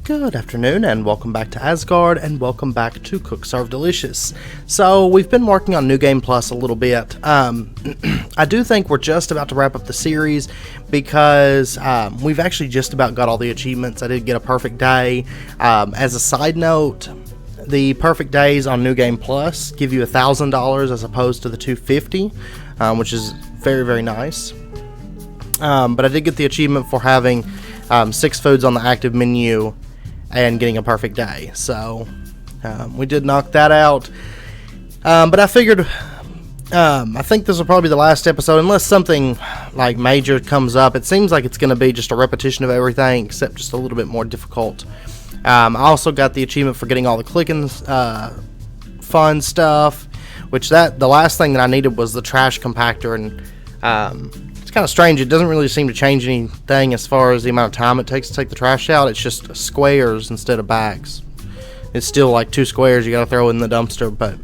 Good afternoon and welcome back to Asgard and welcome back to Cook Serve Delicious. So we've been working on New Game Plus a little bit. I do think we're just about to wrap up the series because we've actually just about got all the achievements. I did get a perfect day. As a side note, the perfect days on New Game Plus give you $1,000 as opposed to the $250, which is very, very nice. But I did get the achievement for having 6 foods on the active menu and getting a perfect day, so we did knock that out. But I figured I think this will probably be the last episode unless something like major comes up. It seems like it's going to be just a repetition of everything except just a little bit more difficult. I also got the achievement for getting all the clicking fun stuff, which the last thing that I needed was the trash compactor, and it's kind of strange. It doesn't really seem to change anything as far as the amount of time it takes to take the trash out. It's just squares instead of bags. It's still like 2 squares you got to throw in the dumpster. But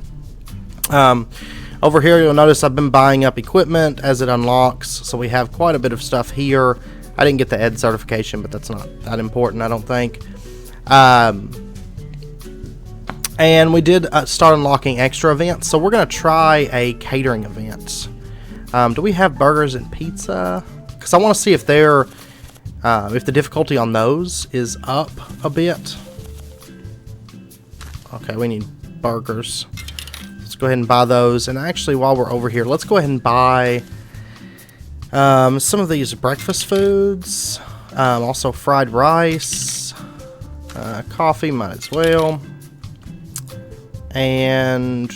over here you'll notice I've been buying up equipment as it unlocks, so we have quite a bit of stuff here. I didn't get the ED certification, but that's not that important, I don't think. And we did start unlocking extra events, so we're going to try a catering event. Do we have burgers and pizza? Because I want to see if they're if the difficulty on those is up a bit. Okay, we need burgers. Let's go ahead and buy those. And actually, while we're over here, let's go ahead and buy some of these breakfast foods. Also fried rice, coffee, might as well. And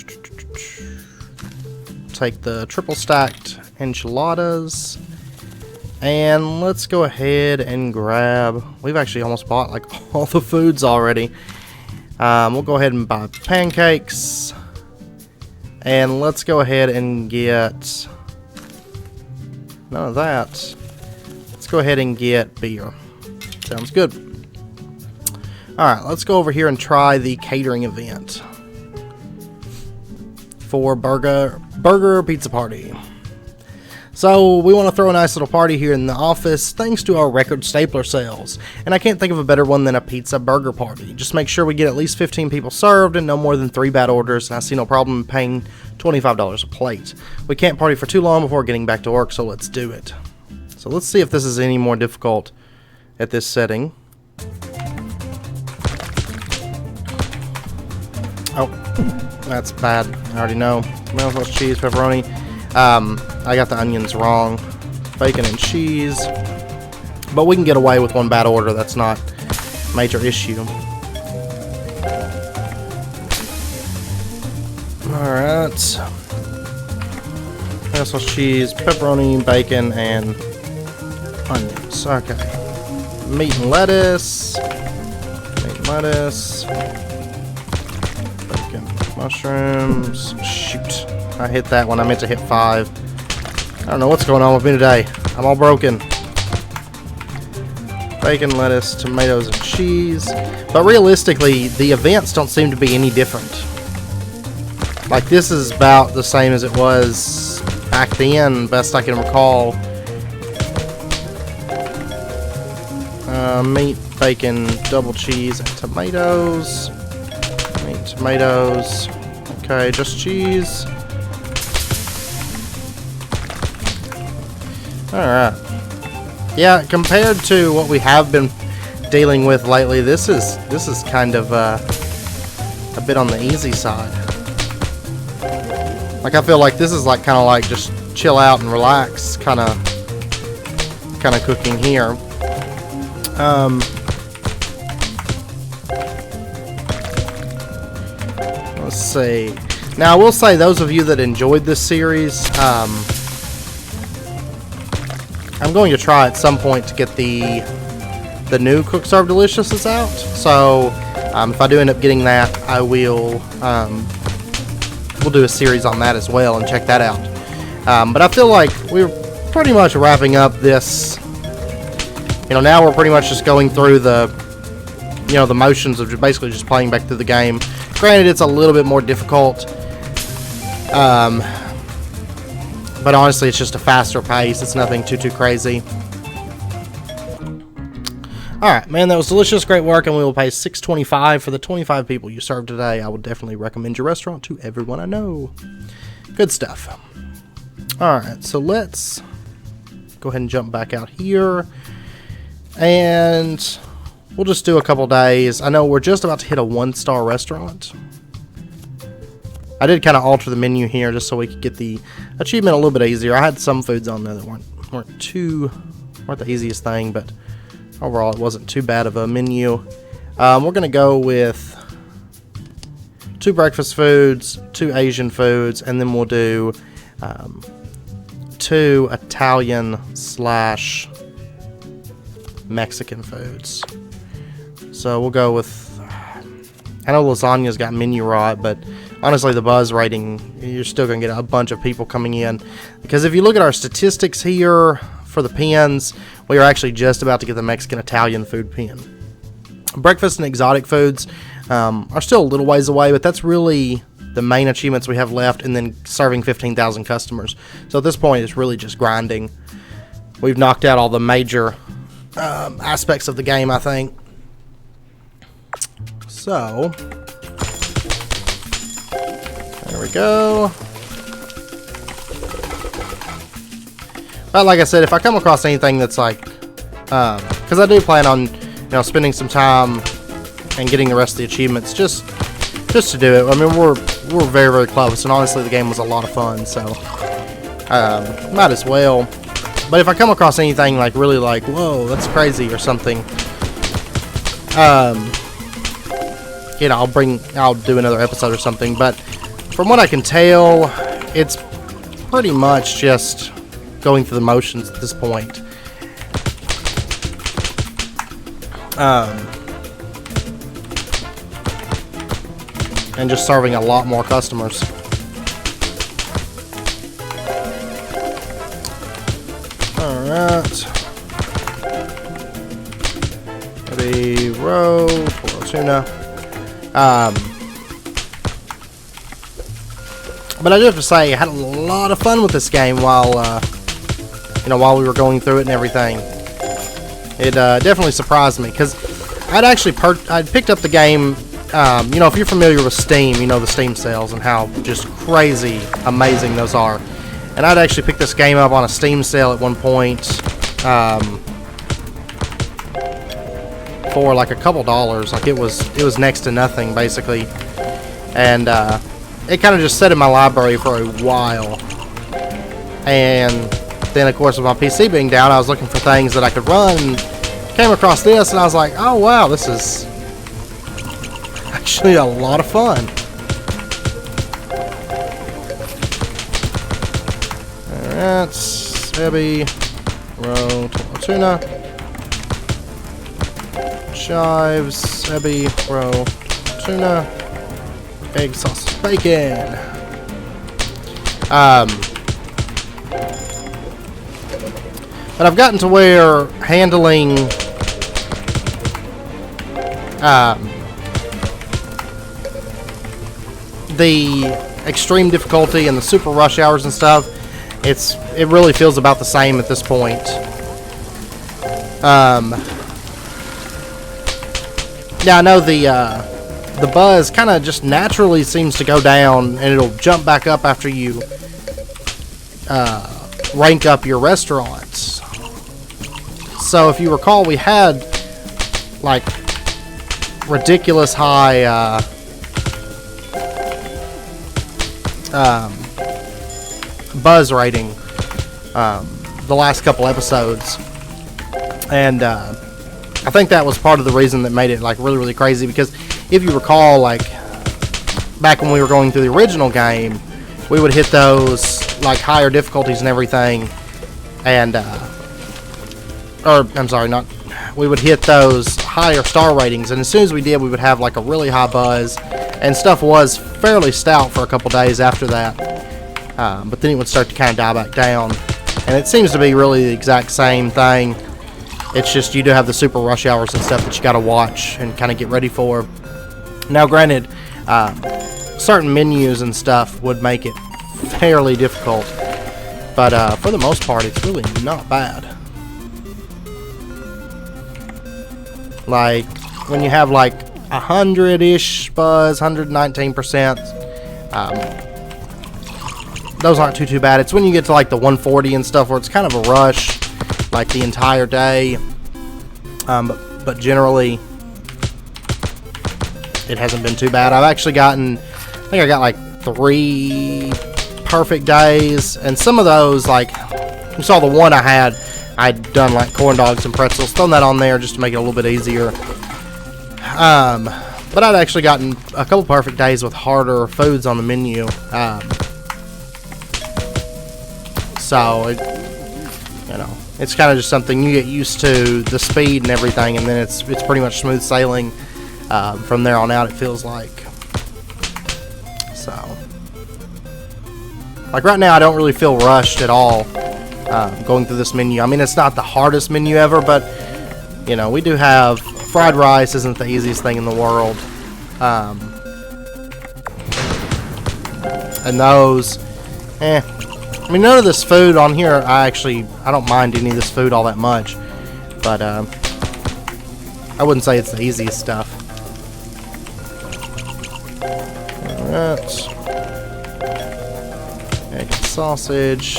take the triple stacked enchiladas, and let's go ahead and grab, we've actually almost bought like all the foods already. We'll go ahead and buy pancakes, and let's go ahead and get none of that. Let's go ahead and get beer. Sounds good. Alright, let's go over here and try the catering event for burger pizza party. So we want to throw a nice little party here in the office thanks to our record stapler sales, and I can't think of a better one than a pizza burger party. Just make sure we get at least 15 people served and no more than 3 bad orders, and I see no problem in paying $25 a plate. We can't party for too long before getting back to work, so let's do it. So let's see if this is any more difficult at this setting. Oh, that's bad. I already know. Tomato sauce, cheese, pepperoni. I got the onions wrong. Bacon and cheese. But we can get away with 1 bad order. That's not a major issue. Alright. Tomato sauce, cheese, pepperoni, bacon, and onions. Okay. Meat and lettuce. Meat and lettuce. Mushrooms. Shoot. I hit that one. I meant to hit 5. I don't know what's going on with me today. I'm all broken. Bacon, lettuce, tomatoes, and cheese. But realistically, the events don't seem to be any different. Like, this is about the same as it was back then, best I can recall. Meat, bacon, double cheese, and tomatoes. Tomatoes. Okay, just cheese. Alright. Yeah, compared to what we have been dealing with lately, this is kind of a bit on the easy side. Like, I feel like this is like kind of like just chill out and relax kind of cooking here. Let's see. Now, I will say, those of you that enjoyed this series, I'm going to try at some point to get the new Cook Serve Delicious out. So, if I do end up getting that, I will we'll do a series on that as well and check that out. But I feel like we're pretty much wrapping up this. You know, now we're pretty much just going through the motions of basically just playing back through the game. Granted, it's a little bit more difficult, but honestly, it's just a faster pace. It's nothing too crazy. Alright, man, that was delicious. Great work, and we will pay $6.25 for the 25 people you served today. I would definitely recommend your restaurant to everyone I know. Good stuff. Alright, so let's go ahead and jump back out here. And we'll just do a couple days. I know we're just about to hit a 1-star restaurant. I did kind of alter the menu here just so we could get the achievement a little bit easier. I had some foods on there that weren't the easiest thing, but overall it wasn't too bad of a menu. We're going to go with 2 breakfast foods, 2 Asian foods, and then we'll do 2 Italian / Mexican foods. So we'll go with, I know lasagna's got menu right, but honestly the buzz rating, you're still going to get a bunch of people coming in. Because if you look at our statistics here for the pins, we are actually just about to get the Mexican-Italian food pin. Breakfast and exotic foods are still a little ways away, but that's really the main achievements we have left, and then serving 15,000 customers. So at this point, it's really just grinding. We've knocked out all the major aspects of the game, I think. So, there we go. But like I said, if I come across anything that's like, because I do plan on, spending some time and getting the rest of the achievements just to do it. I mean, we're very, very close, and honestly, the game was a lot of fun, so might as well. But if I come across anything like really like, whoa, that's crazy or something, I'll do another episode or something. But from what I can tell, it's pretty much just going through the motions at this point. And just serving a lot more customers. Alright. Maybe roe, tuna. But I do have to say, I had a lot of fun with this game while we were going through it and everything. It definitely surprised me, because I'd picked up the game. If you're familiar with Steam, you know the Steam sales and how just crazy amazing those are. And I'd actually picked this game up on a Steam sale at one point for like a couple dollars. Like it was next to nothing basically, and it kind of just sat in my library for a while. And then of course with my PC being down, I was looking for things that I could run, and came across this, and I was like, oh wow, this is actually a lot of fun. Alright, Ebi, roe, tuna, chives, Ebi, roe, tuna, egg sauce, bacon. But I've gotten to where handling the extreme difficulty and the super rush hours and stuff, it really feels about the same at this point. Now I know the buzz kind of just naturally seems to go down, and it'll jump back up after you rank up your restaurants. So if you recall, we had like ridiculous high buzz rating the last couple episodes, and I think that was part of the reason that made it like really, really crazy. Because if you recall, like back when we were going through the original game, we would hit those like higher difficulties and everything, and we would hit those higher star ratings, and as soon as we did, we would have like a really high buzz, and stuff was fairly stout for a couple days after that. But then it would start to kind of die back down, and it seems to be really the exact same thing. It's just you do have the super rush hours and stuff that you got to watch and kind of get ready for. Now, granted, certain menus and stuff would make it fairly difficult, but for the most part, it's really not bad. Like when you have like 100-ish buzz, 119%, those aren't too bad. It's when you get to like the 140 and stuff where it's kind of a rush, like the entire day. But generally, it hasn't been too bad. I've actually gotten, I think I got like 3 perfect days, and some of those, like you saw the one I had, I'd done like corn dogs and pretzels, thrown that on there just to make it a little bit easier. But I'd actually gotten a couple perfect days with harder foods on the menu. So, it's kind of just something you get used to, the speed and everything, and then it's pretty much smooth sailing from there on out, it feels like. So, like right now, I don't really feel rushed at all going through this menu. I mean, it's not the hardest menu ever, but, we do have fried rice isn't the easiest thing in the world. And those, I mean, none of this food on here, I don't mind any of this food all that much. But, I wouldn't say it's the easiest stuff. Alright. Egg and sausage.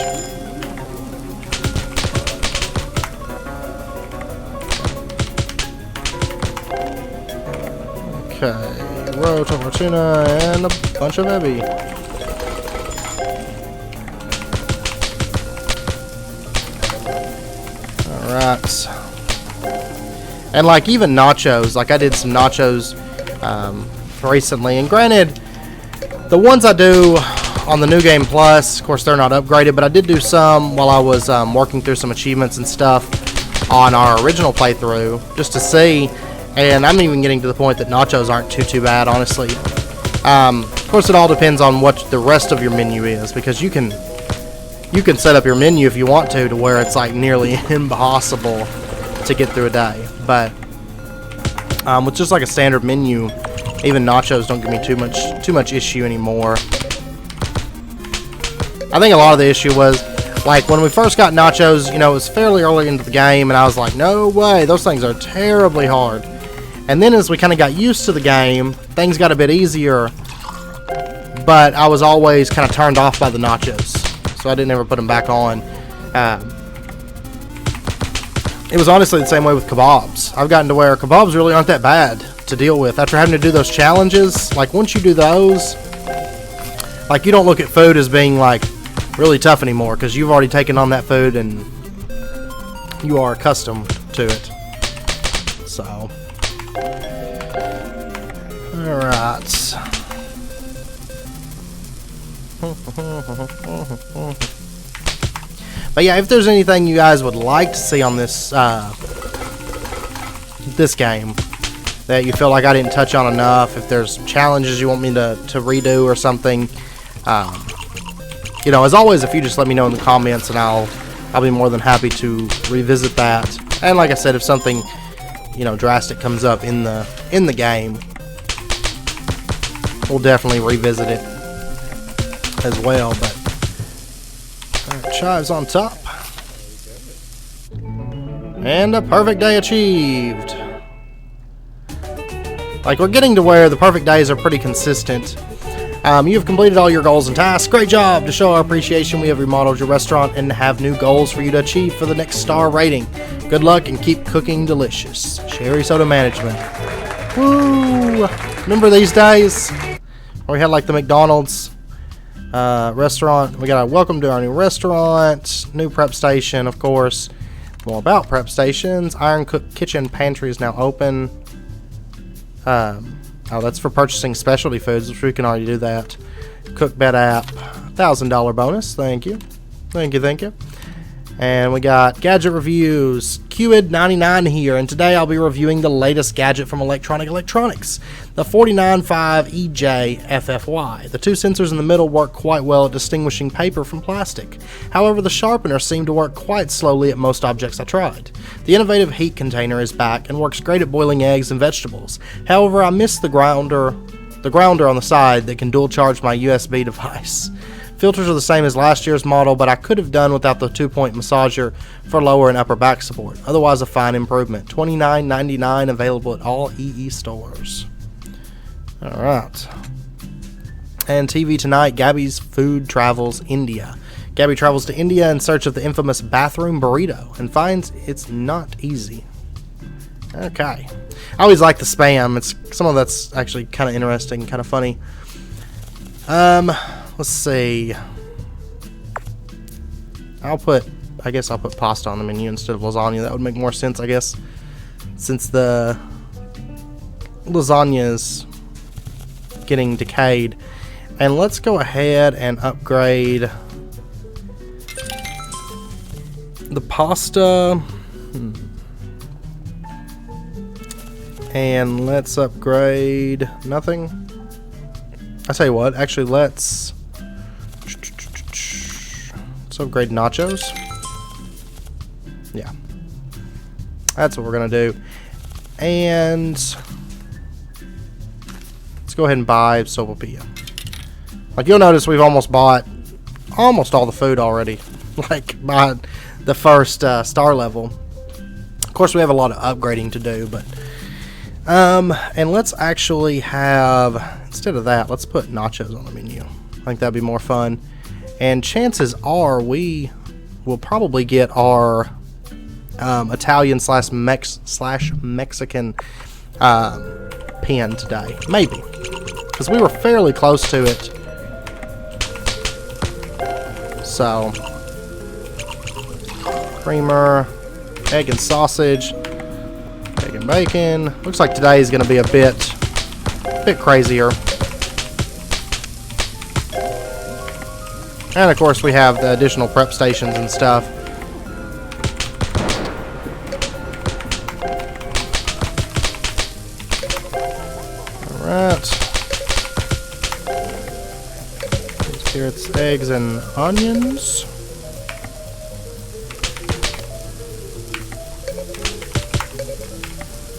Okay, roe, tofu, tuna, and a bunch of ebi. Alright. And like even nachos, like I did some nachos recently, and granted, the ones I do on the New Game Plus, of course they're not upgraded, but I did do some while I was working through some achievements and stuff on our original playthrough, just to see. And I'm even getting to the point that nachos aren't too bad, honestly. Of course, it all depends on what the rest of your menu is, because you can set up your menu if you want to where it's like nearly impossible to get through a day. But with just like a standard menu, even nachos don't give me too much issue anymore. I think a lot of the issue was, like, when we first got nachos, it was fairly early into the game, and I was like, no way, those things are terribly hard. And then as we kind of got used to the game, things got a bit easier, but I was always kind of turned off by the nachos, so I didn't ever put them back on. It was honestly the same way with kebabs. I've gotten to where kebabs really aren't that bad to deal with. After having to do those challenges, like once you do those, like you don't look at food as being like really tough anymore, because you've already taken on that food and you are accustomed to it. So, alright. But yeah, if there's anything you guys would like to see on this this game that you feel like I didn't touch on enough, if there's challenges you want me to redo or something, as always, if you just let me know in the comments, and I'll be more than happy to revisit that. And like I said, if something drastic comes up in the game, we'll definitely revisit it as well. But chives on top, and a perfect day achieved. Like, we're getting to where the perfect days are pretty consistent. You've completed all your goals and tasks. Great job! To show our appreciation, we have remodeled your restaurant and have new goals for you to achieve for the next star rating. Good luck and keep cooking delicious. Cherry Soda Management. Woo! Remember these days where we had like the McDonald's restaurant? We got a welcome to our new restaurant, new prep station, of course. More about prep stations. Iron Cook Kitchen Pantry is now open. Oh, that's for purchasing specialty foods, which we can already do that. Cookbed app, $1,000 bonus. Thank you. Thank you. And we got gadget reviews. QID99 here, and today I'll be reviewing the latest gadget from Electronic Electronics, the 495EJ FFY. The two sensors in the middle work quite well at distinguishing paper from plastic. However, the sharpener seemed to work quite slowly at most objects I tried. The innovative heat container is back and works great at boiling eggs and vegetables. However, I missed the grounder on the side that can dual charge my USB device. Filters are the same as last year's model, but I could have done without the 2-point massager for lower and upper back support. Otherwise, a fine improvement. $29.99, available at all EE stores. Alright. And TV tonight, Gabby's Food Travels India. Gabby travels to India in search of the infamous bathroom burrito and finds it's not easy. Okay. I always like the spam. It's some of that's actually kind of interesting, kind of funny. Let's see. I guess I'll put pasta on the menu instead of lasagna. That would make more sense, I guess, since the lasagna is getting decayed. And let's go ahead and upgrade the pasta. And let's upgrade nothing. I tell you what, actually let's upgrade nachos. Yeah, that's what we're gonna do. And let's go ahead and buy sopapilla. Like, you'll notice we've almost bought almost all the food already, like by the first star level. Of course, we have a lot of upgrading to do, but and let's actually have, instead of that, let's put nachos on the menu. I think that'd be more fun. And chances are we will probably get our Italian slash Mexican pan today. Maybe. Because we were fairly close to it. So, creamer, egg and sausage, egg and bacon. Looks like today is going to be a bit crazier. And of course we have the additional prep stations and stuff. Alright. Here it's eggs and onions.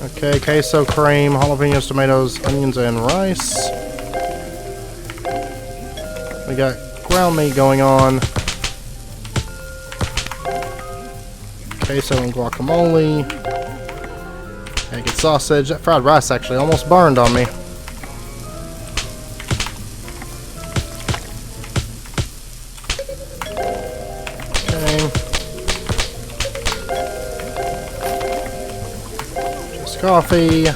Okay, queso, cream, jalapenos, tomatoes, onions, and rice. We got ground meat going on. Queso and guacamole. Egg and sausage. That fried rice actually almost burned on me. Okay. Just coffee.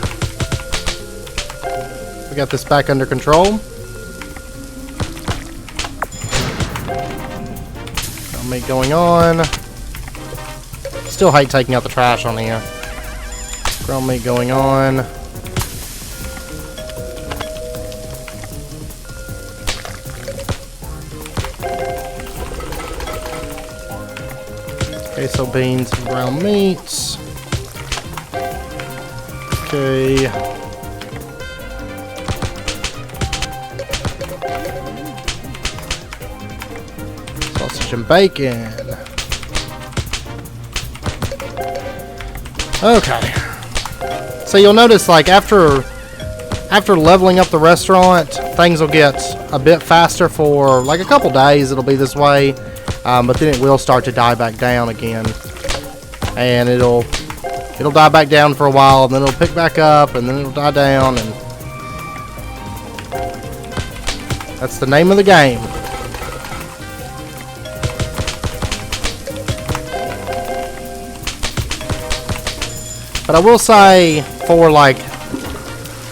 We got this back under control. Meat going on. Still hate taking out the trash on here. Ground meat going on. Queso beans and ground meats. Okay. And bacon. Okay. So you'll notice, like, after leveling up the restaurant, things will get a bit faster for like a couple days. It'll be this way, but then it will start to die back down again, and it'll die back down for a while, and then it'll pick back up, and then it'll die down, and that's the name of the game. But I will say, for like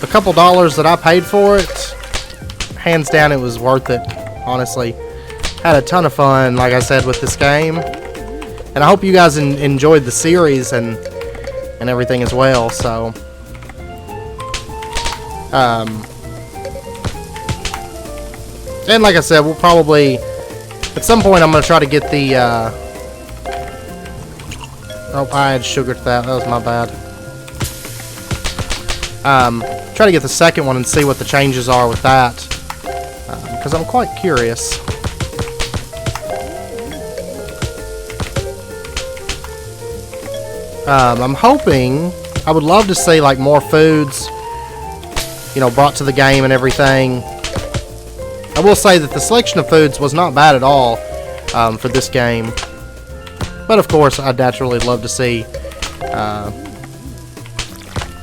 the couple dollars that I paid for it, hands down it was worth it, honestly. Had a ton of fun, like I said, with this game. And I hope you guys enjoyed the series and everything as well, so. And like I said, we'll probably, at some point I'm going to try to get the, oh, I had sugar to that. That was my bad. Try to get the second one and see what the changes are with that, because I'm quite curious. I'm hoping, I would love to see like more foods, you know, brought to the game and everything. I will say that the selection of foods was not bad at all for this game. But of course, I'd naturally love to see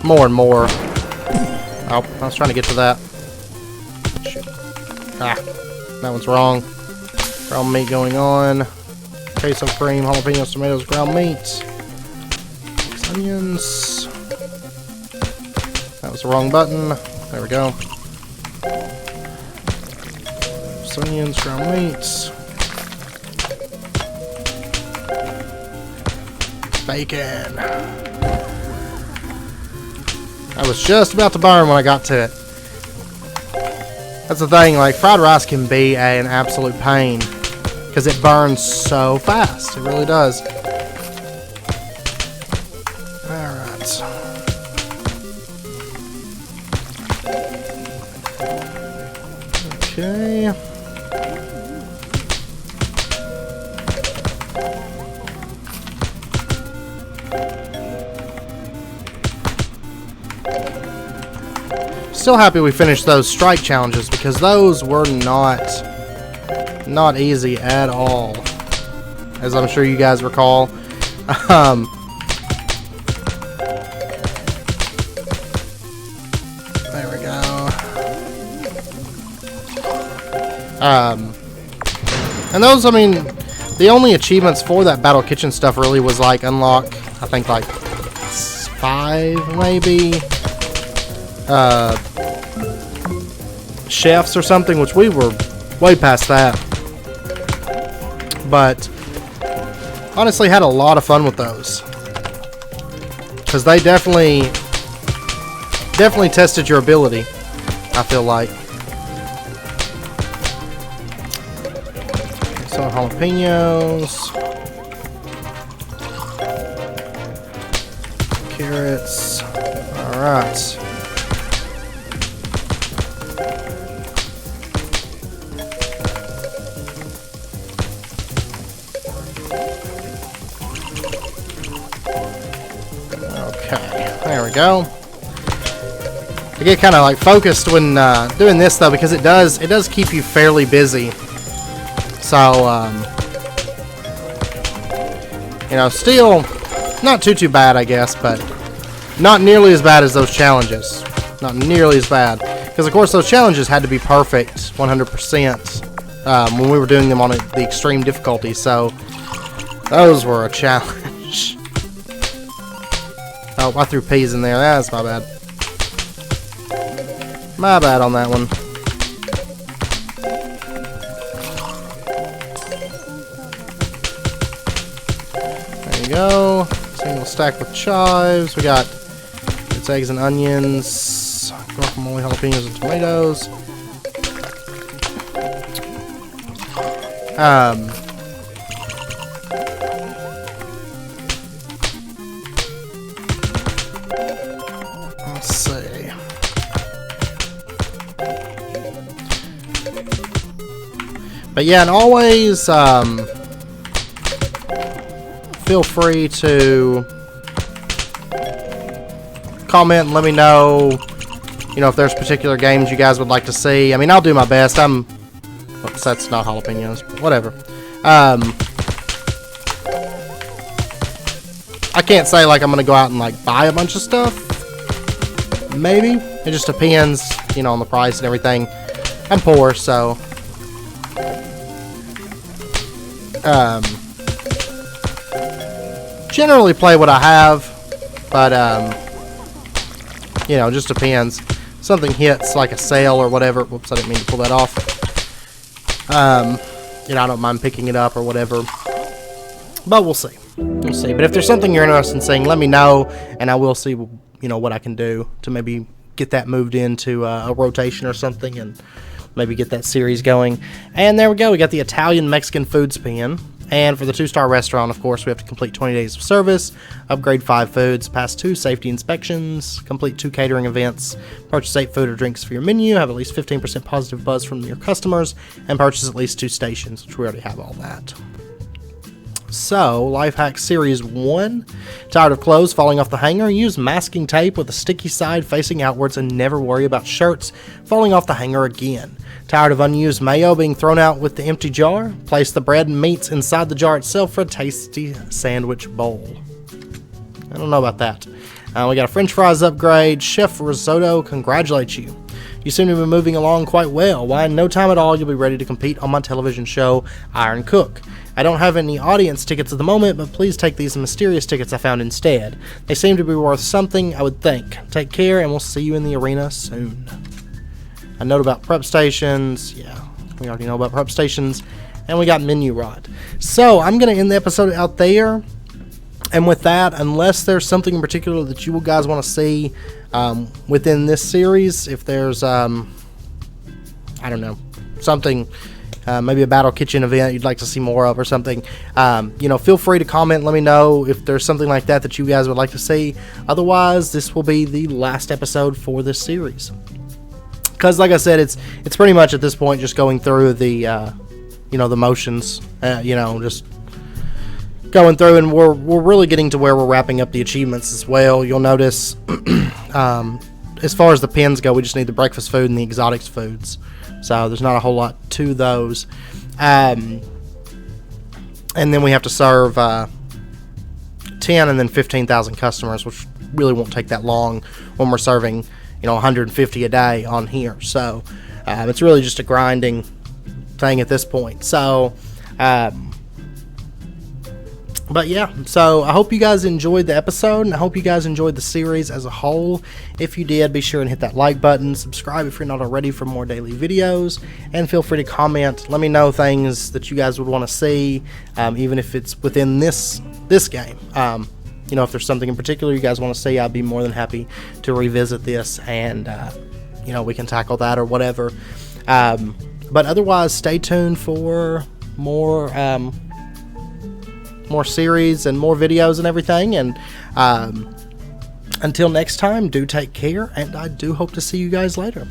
more and more. Oh, I was trying to get to that. Shoot. Ah, that one's wrong. Ground meat going on. Queso cream, jalapenos, tomatoes, ground meat. Onions. That was the wrong button. There we go. Onions, ground meats. Bacon. I was just about to burn when I got to it. That's the thing, like, fried rice can be an absolute pain because it burns so fast. It really does. Alright. Okay. Still happy we finished those strike challenges because those were not easy at all, as I'm sure you guys recall. There we go. And those, I mean, the only achievements for that Battle Kitchen stuff really was like unlock, I think like 5 maybe. Chefs or something, which we were way past that. But honestly had a lot of fun with those because they definitely tested your ability, I feel like. Some jalapenos, carrots. All right. There we go. I get kind of like focused when doing this though, because it does keep you fairly busy. So you know, still not too bad, I guess, but not nearly as bad as those challenges. Not nearly as bad, because of course those challenges had to be perfect 100% when we were doing them on the extreme difficulty. So those were a challenge. Oh, I threw peas in there. That's my bad. My bad on that one. There you go. Single stack with chives. We got it's eggs and onions, guacamole, jalapenos, and tomatoes. Let's see. But yeah, and always feel free to comment and let me know, you know, if there's particular games you guys would like to see. I mean, I'll do my best. Oops, that's not jalapenos, but whatever. I can't say like I'm gonna go out and like buy a bunch of stuff. Maybe. It just depends, you know, on the price and everything. I'm poor, so generally play what I have, but you know, it just depends. Something hits like a sale or whatever. Whoops, I didn't mean to pull that off. You know, I don't mind picking it up or whatever, but we'll see. We'll see. But if there's something you're interested in seeing, let me know, and I will see, you know, what I can do to maybe get that moved into a rotation or something, and maybe get that series going. And there we go. We got the Italian Mexican food spin. And for the 2-star restaurant, of course, we have to complete 20 days of service, upgrade 5 foods, pass 2 safety inspections, complete 2 catering events, purchase 8 food or drinks for your menu, have at least 15% positive buzz from your customers, and purchase at least 2 stations, which we already have all that. So, Life Hack Series 1. Tired of clothes falling off the hanger? Use masking tape with the sticky side facing outwards and never worry about shirts falling off the hanger again. Tired of unused mayo being thrown out with the empty jar? Place the bread and meats inside the jar itself for a tasty sandwich bowl. I don't know about that. We got a French fries upgrade. Chef Risotto congratulates you. You seem to be moving along quite well. Why, in no time at all, you'll be ready to compete on my television show, Iron Cook. I don't have any audience tickets at the moment, but please take these mysterious tickets I found instead. They seem to be worth something, I would think. Take care, and we'll see you in the arena soon. A note about prep stations. Yeah, we already know about prep stations. And we got menu rot. So, I'm going to end the episode out there. And with that, unless there's something in particular that you guys want to see within this series, if there's, I don't know, something, maybe a Battle Kitchen event you'd like to see more of or something, feel free to comment. Let me know if there's something like that you guys would like to see. Otherwise, this will be the last episode for this series. Because, like I said, it's pretty much at this point just going through the, the motions, just going through, and we're really getting to where we're wrapping up the achievements as well. You'll notice, as far as the pins go, we just need the breakfast food and the exotics foods. So there's not a whole lot to those. And then we have to serve 10 and then 15,000 customers, which really won't take that long when we're serving, 150 a day on here. So it's really just a grinding thing at this point. So, but yeah, so I hope you guys enjoyed the episode, and I hope you guys enjoyed the series as a whole. If you did, be sure and hit that like button, subscribe if you're not already for more daily videos, and feel free to comment. Let me know things that you guys would want to see, even if it's within this game. If there's something in particular you guys want to see, I'd be more than happy to revisit this, and we can tackle that or whatever. But otherwise, stay tuned for more series and more videos and everything, and until next time, do take care, and I do hope to see you guys later.